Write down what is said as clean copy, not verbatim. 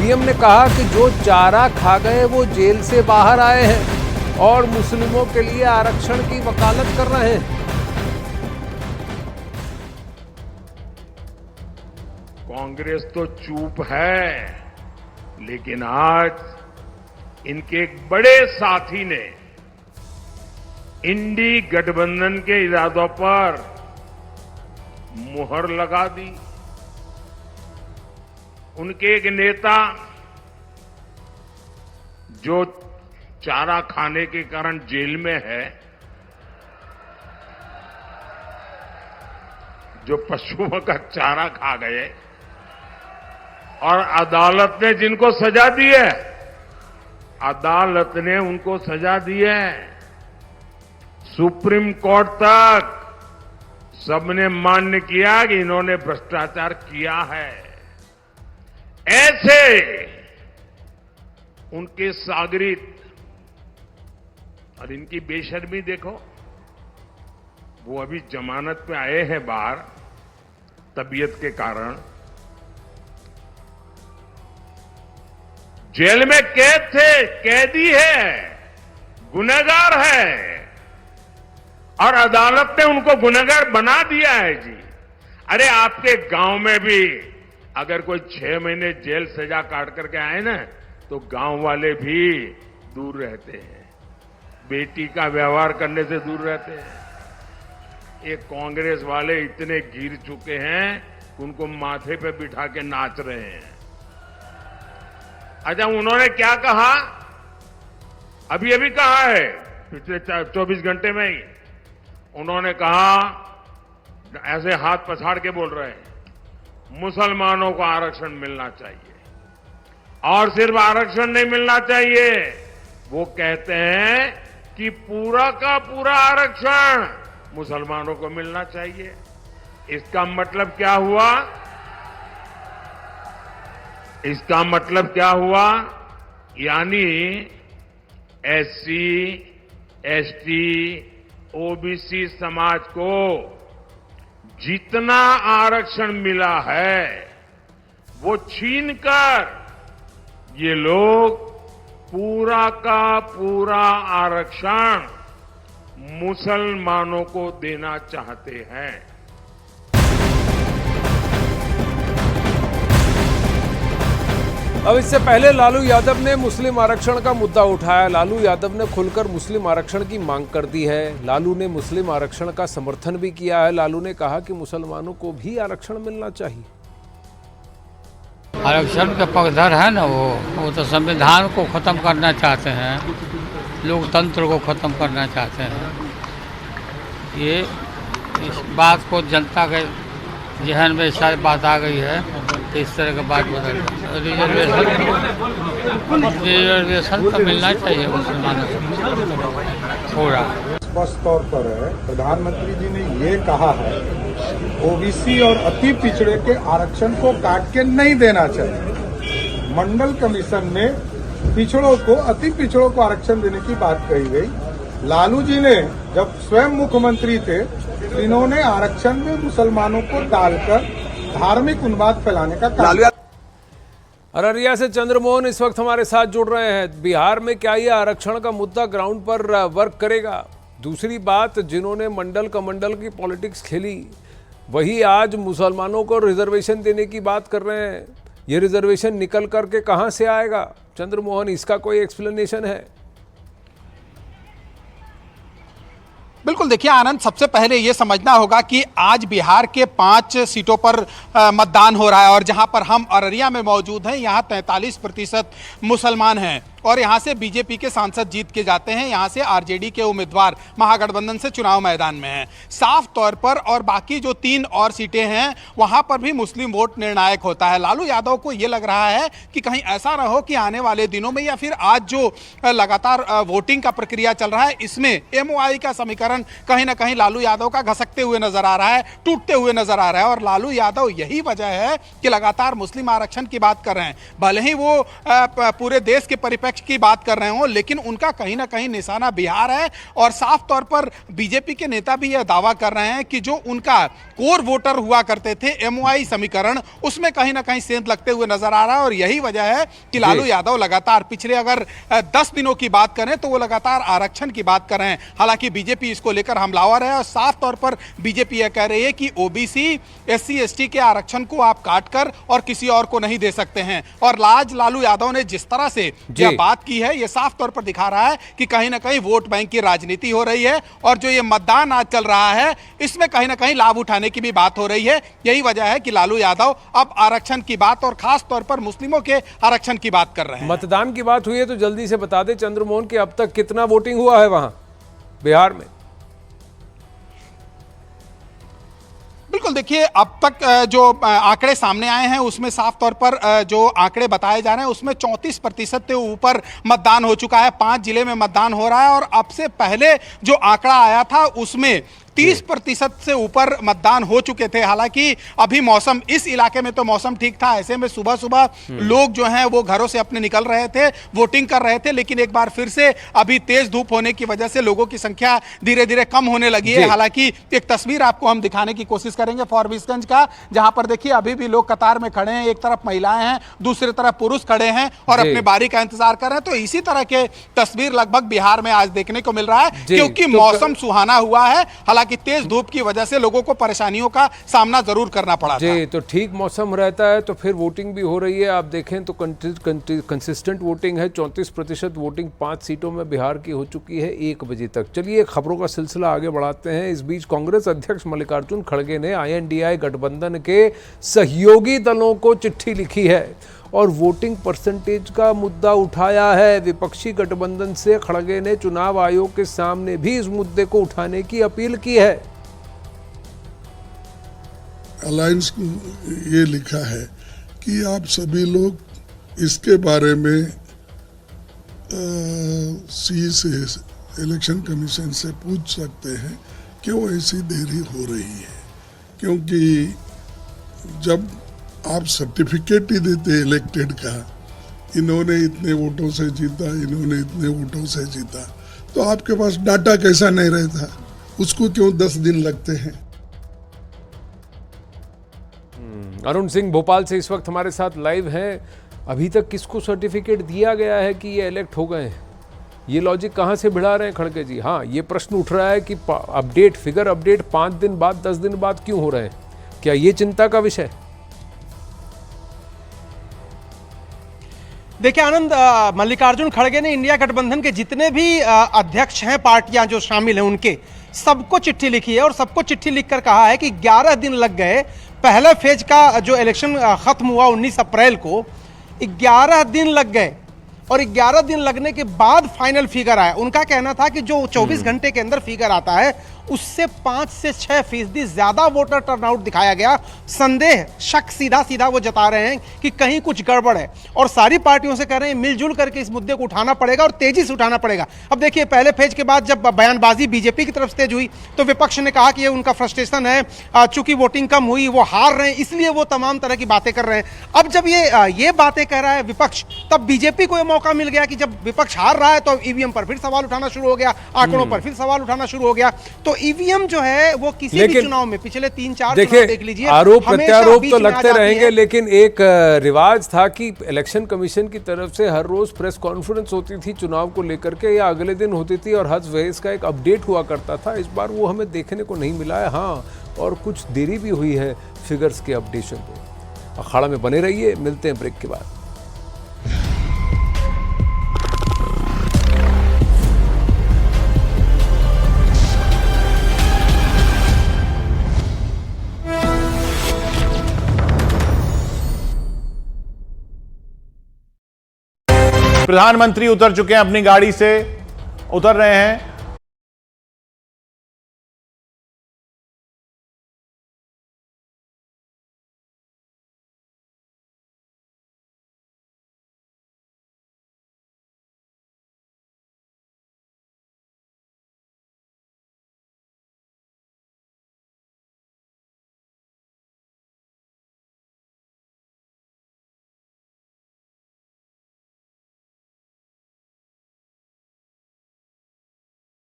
CM ने कहा कि जो चारा खा गए वो जेल से बाहर आए हैं और मुस्लिमों के लिए आरक्षण की वकालत कर रहे हैं। कांग्रेस तो चुप है, लेकिन आज इनके एक बड़े साथी ने इंडी गठबंधन के इरादों पर मुहर लगा दी। उनके एक नेता जो चारा खाने के कारण जेल में है, जो पशुओं का चारा खा गए और अदालत ने जिनको सजा दी है, अदालत ने उनको सजा दी है, सुप्रीम कोर्ट तक सबने मान्य किया कि इन्होंने भ्रष्टाचार किया है। ऐसे उनके सागरित और इनकी बेशर्मी देखो। वो अभी जमानत पे आए हैं बाहर तबीयत के कारण, जेल में कैद थे, कैदी है, गुनहगार है और अदालत ने उनको गुनहगार बना दिया है जी। अरे आपके गांव में भी अगर कोई 6 महीने जेल सजा काट करके आए ना, तो गांव वाले भी दूर रहते हैं, बेटी का व्यवहार करने से दूर रहते हैं। ये कांग्रेस वाले इतने गिर चुके हैं कि उनको माथे पे बिठा के नाच रहे हैं। अच्छा, उन्होंने क्या कहा? अभी अभी कहा है, पिछले 24 घंटे में ही उन्होंने कहा, ऐसे हाथ पछाड़ के बोल रहे हैं, मुसलमानों को आरक्षण मिलना चाहिए। और सिर्फ आरक्षण नहीं मिलना चाहिए, वो कहते हैं कि पूरा का पूरा आरक्षण मुसलमानों को मिलना चाहिए। इसका मतलब क्या हुआ? इसका मतलब क्या हुआ? यानी एससी, एसटी, ओबीसी समाज को जितना आरक्षण मिला है वो छीनकर ये लोग पूरा का पूरा आरक्षण मुसलमानों को देना चाहते हैं। अब इससे पहले लालू यादव ने मुस्लिम आरक्षण का मुद्दा उठाया। लालू यादव ने खुलकर मुस्लिम आरक्षण की मांग कर दी है। लालू ने मुस्लिम आरक्षण का समर्थन भी किया है। लालू ने कहा कि मुसलमानों को भी आरक्षण मिलना चाहिए। आरक्षण का पक्षधर है ना, वो तो संविधान को खत्म करना चाहते हैं, लोकतंत्र को खत्म करना चाहते हैं। ये इस बात को जनता के जहन में सारी बात आ गई है, तो इस तरह की बात बदल। रिजर्वेशन तो मिलना चाहिए मुसलमानों को थोड़ा। स्पष्ट तौर पर है, प्रधानमंत्री जी ने ये कहा है ओबीसी और अति पिछड़े के आरक्षण को काट के नहीं देना चाहिए। मंडल कमीशन में पिछड़ों को, अति पिछड़ों को आरक्षण देने की बात कही गई। लालू जी ने जब स्वयं मुख्यमंत्री थे, इन्होंने आरक्षण में मुसलमानों को डालकर धार्मिक उन्माद फैलाने का काम। अररिया से चंद्रमोहन इस वक्त हमारे साथ जुड़ रहे हैं। बिहार में क्या ये आरक्षण का मुद्दा ग्राउंड पर वर्क करेगा? दूसरी बात, जिन्होंने मंडल कमंडल की पॉलिटिक्स खेली, वही आज मुसलमानों को रिजर्वेशन देने की बात कर रहे हैं। ये रिजर्वेशन निकल करके कहां से आएगा? चंद्रमोहन, इसका कोई एक्सप्लेनेशन है? बिल्कुल, देखिए आनंद, सबसे पहले ये समझना होगा कि आज बिहार के 5 सीटों पर मतदान हो रहा है और जहां पर हम अररिया में मौजूद हैं, यहां 43% मुसलमान हैं और यहां से बीजेपी के सांसद जीत के जाते हैं, यहां से आरजेडी के उम्मीदवार महागठबंधन से चुनाव मैदान में हैं। साफ तौर पर और बाकी जो 3 और सीटें हैं वहां पर भी मुस्लिम वोट निर्णायक होता है। लालू यादव को यह लग रहा है कि कहीं ऐसा ना हो कि आने वाले दिनों में या फिर आज जो लगातार वोटिंग का प्रक्रिया चल रहा है, इसमें एमओआई का समीकरण कहीं ना कहीं लालू यादव का घसकते हुए नजर आ रहा है, टूटते हुए नजर आ रहा है। और लालू यादव यही वजह है कि लगातार मुस्लिम आरक्षण की बात कर रहे हैं। भले ही वो पूरे देश के परिप्रेक्ष्य अध्यक्ष की बात कर रहे हो, लेकिन उनका कहीं ना कहीं निशाना बिहार है। और साफ तौर पर बीजेपी के नेता भी यह दावा कर रहे हैं कि जो उनका कोर वोटर हुआ करते थे एमओआई समीकरण, उसमें कहीं ना कहीं सेंध लगते हुए नजर आ रहा है। और यही वजह है कि लालू यादव लगातार पिछले अगर 10 दिनों की बात करें तो वो लगातार आरक्षण की बात कर रहे हैं। हालांकि बीजेपी इसको लेकर हमलावर है और साफ तौर पर बीजेपी यह कह रही है कि ओबीसी एससी एसटी के आरक्षण को आप काटकर और किसी और को नहीं दे सकते हैं। और आज लालू यादव ने जिस तरह से यह बात की है, यह साफ तौर पर दिखा रहा है कि कहीं ना कहीं वोट बैंक की राजनीति हो रही है। और जो ये मतदान आज चल रहा है, इसमें कहीं ना कहीं लाभ उठाने की भी बात हो रही है। यही वजह है कि लालू यादव अब आरक्षण की बात और खास तौर पर मुस्लिमों के आरक्षण की बात कर रहे हैं। मतदान की बात हुई है तो जल्दी से बता दें चंद्रमोहन कि अब तक कितना वोटिंग हुआ है वहां बिहार में। बिल्कुल, देखिए अब तक जो आंकड़े सामने आए हैं उसमें साफ तौर पर जो आंकड़े बताए जा रहे हैं उसमें 34% से ऊपर मतदान हो चुका है। 5 जिले में मतदान हो रहा है और अब से पहले जो आंकड़ा आया था उसमें 30% से ऊपर मतदान हो चुके थे। हालांकि अभी मौसम इस इलाके में तो मौसम ठीक था, ऐसे में सुबह सुबह लोग जो हैं वो घरों से अपने निकल रहे थे, वोटिंग कर रहे थे। लेकिन एक बार फिर से अभी तेज धूप होने की वजह से लोगों की संख्या धीरे धीरे कम होने लगी है। हालांकि एक तस्वीर आपको हम दिखाने की कोशिश करेंगे फॉरबिसगंज का, जहां पर देखिए अभी भी लोग कतार में खड़े हैं। एक तरफ महिलाएं हैं, दूसरी तरफ पुरुष खड़े हैं और अपनी बारी का इंतजार कर रहे हैं। तो इसी तरह के तस्वीर लगभग बिहार में आज देखने को मिल रहा है, क्योंकि मौसम सुहाना हुआ है। हालांकि तेज धूप की वजह से लोगों को परेशानियों का सामना जरूर करना पड़ा था। तो ठीक मौसम रहता है तो फिर वोटिंग भी हो रही है। आप देखें तो कंसिस्टेंट वोटिंग है। 34% वोटिंग 5 सीटों में बिहार की हो चुकी है 1 बजे तक। चलिए खबरों का सिलसिला आगे बढ़ाते हैं। इस बीच कांग्रेस अध्यक्ष मल्लिकार्जुन खड़गे ने INDI गठबंधन के सहयोगी दलों को चिट्ठी लिखी है और वोटिंग परसेंटेज का मुद्दा उठाया है। विपक्षी गठबंधन से खड़गे ने चुनाव आयोग के सामने भी इस मुद्दे को उठाने की अपील की है। अलायंस को ये लिखा है कि आप सभी लोग इसके बारे में सी से इलेक्शन कमीशन से पूछ सकते हैं क्यों ऐसी देरी हो रही है। क्योंकि जब आप सर्टिफिकेट ही देते इलेक्टेड का, इन्होंने इतने वोटों से जीता, इन्होंने इतने वोटों से जीता, तो आपके पास डाटा कैसा नहीं रहता, उसको क्यों 10 दिन लगते हैं। अरुण सिंह भोपाल से इस वक्त हमारे साथ लाइव हैं। अभी तक किसको सर्टिफिकेट दिया गया है कि ये इलेक्ट हो गए हैं? ये लॉजिक कहाँ से भिड़ा रहे हैं खड़गे जी? हाँ, ये प्रश्न उठ रहा है कि अपडेट, फिगर अपडेट 5 दिन बाद 10 दिन बाद क्यों हो रहे हैं? क्या ये चिंता का विषय? देखिए आनंद, मल्लिकार्जुन खड़गे ने इंडिया गठबंधन के जितने भी अध्यक्ष हैं, पार्टियां जो शामिल हैं, उनके सबको चिट्ठी लिखी है और सबको चिट्ठी लिखकर कहा है कि 11 दिन लग गए। पहला फेज का जो इलेक्शन खत्म हुआ 19 अप्रैल को, 11 दिन लग गए और 11 दिन लगने के बाद फाइनल फिगर आया। उनका कहना था कि जो 24 घंटे के अंदर फिगर आता है उससे 5 से 6% ज्यादा वोटर टर्नआउट दिखाया गया। संदेह, शक सीधा सीधा वो जता रहे हैं कि कहीं कुछ गड़बड़ है और सारी पार्टियों से कह रहे हैं मिलजुल करके इस मुद्दे को उठाना पड़ेगा और तेजी से उठाना पड़ेगा। अब देखिए, पहले फेज के बाद जब बयानबाजी बीजेपी की तरफ से तेज हुई तो विपक्ष ने कहा कि ये उनका फ्रस्ट्रेशन है, चूंकि वोटिंग कम हुई, वो हार रहे हैं, इसलिए वो तमाम तरह की बातें कर रहे हैं। अब जब ये बातें कह रहा है विपक्ष, तब बीजेपी को यह मौका मिल गया कि जब विपक्ष हार रहा है तो ईवीएम पर फिर सवाल उठाना शुरू हो गया, आंकड़ों पर फिर सवाल उठाना शुरू हो गया। तो ईवीएम जो है वो किसी भी चुनाव में पिछले 3-4 चुनाव देख लीजिए, आरोप प्रत्यारोप तो लगते रहेंगे, लेकिन एक रिवाज था कि इलेक्शन कमीशन की तरफ से हर रोज प्रेस कॉन्फ्रेंस होती थी चुनाव को लेकर के, या अगले दिन होती थी और हर वेज का एक अपडेट हुआ करता था। इस बार वो हमें देखने को नहीं मिला है। हाँ, और कुछ देरी भी हुई है फिगर्स के अपडेशन पे। अखाड़ा में बने रहिए, मिलते हैं ब्रेक के बाद। प्रधानमंत्री उतर चुके हैं, अपनी गाड़ी से उतर रहे हैं